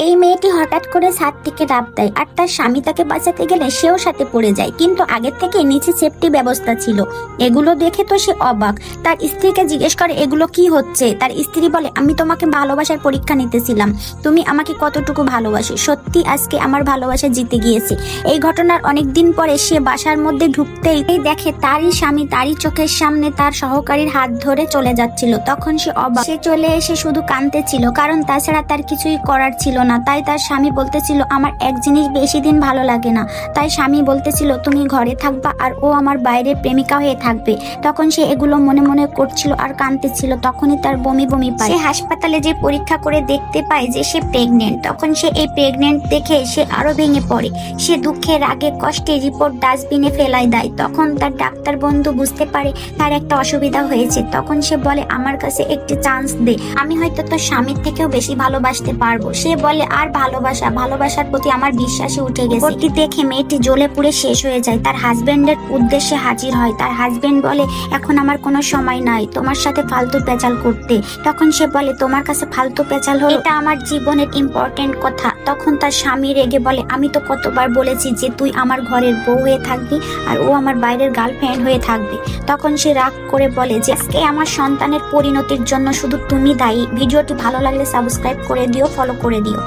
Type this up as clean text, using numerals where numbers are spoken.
এই মেয়েটি হঠাৎ করে ছাদ থেকে লাফ দেয় আর তার স্বামী তাকে বাঁচাতে গেলে সেও সাথে পড়ে যায়, কিন্তু আগের থেকে নিচে সেফটি ব্যবস্থা ছিল। এগুলো দেখে তো সে অবাক। তার স্ত্রীকে জিজ্ঞেস করে এগুলো কি হচ্ছে। তার স্ত্রী বলে, আমি তোমাকে ভালোবাসার পরীক্ষা নিতেছিলাম, তুমি আমাকে কতটুকু ভালোবাসো। সত্যি আজকে আমার ভালোবাসা জিতে গিয়েছে। এই ঘটনার অনেকদিন পরে সে বাসার মধ্যে ঢুকতেই দেখে তারই স্বামী তারই চোখের সামনে তার সহকারীর হাত ধরে চলে যাচ্ছিল। তখন সে অবাক। সে চলে এসে শুধু কাঁদতেছিল, কারণ তাছাড়া তার কিছুই করার ছিল না। তাই তার স্বামী বলতেছিল, আমার এক জিনিস বেশি দিন ভালো লাগে না। তাই স্বামী বলতেছিল, তুমি ঘরে থাকবা আর ও আমার বাইরে প্রেমিকা হয়ে থাকবে। তখন সে এগুলো মনে মনে করছিল আর কাঁদতেছিল। তখনই তার বমি বমি পায়। সে হাসপাতালে যে পরীক্ষা করে দেখতে পায় যে সে প্রেগনেন্ট। তখন সে এই প্রেগনেন্ট দেখে সে আরো ভেঙে পড়ে। সে দুঃখে রাগে কষ্টে রিপোর্ট ডাস্টবিনে ফেলাই দেয়। তখন তার ডাক্তার বন্ধু বুঝতে পারে তার একটা অসুবিধা হয়েছে। তখন সে বলে, আমার কাছে একটি চান্স দে, আমি হয়তো তোর স্বামীর থেকেও বেশি ভালোবাসতে পারবো। সে বলে, আর ভালোবাসার প্রতি আমার বিশ্বাসই উঠে গেছে। রিপোর্টটি দেখে মেয়েটি জ্বলে পুড়ে শেষ হয়ে যায়। তার হাজবেন্ডের উদ্দেশ্যে হাজির হয়। তার হাজবেন্ড বলে, এখন আমার কোনো সময় নাই তোমার সাথে ফালতু পেঁচাল করতে। তখন সে বলে, তোমার কাছে ফালতু পেঁচাল হলো, এটা আমার জীবনের ইম্পর্টেন্ট কথা। তখন তার স্বামী রেগে বলে, আমি তো কতবার বলেছি যে তুই আমার ঘরের বউ হয়ে থাকবি আর ও আমার বাইরের গার্লফ্রেন্ড হয়ে থাকবে। তখন সে রাগ করে বলে যে আজকে আমার সন্তানের পরিণতির জন্য শুধু তুমি দায়ী। ভিডিওটি ভালো লাগলে সাবস্ক্রাইব করে দিও, ফলো করে দিও।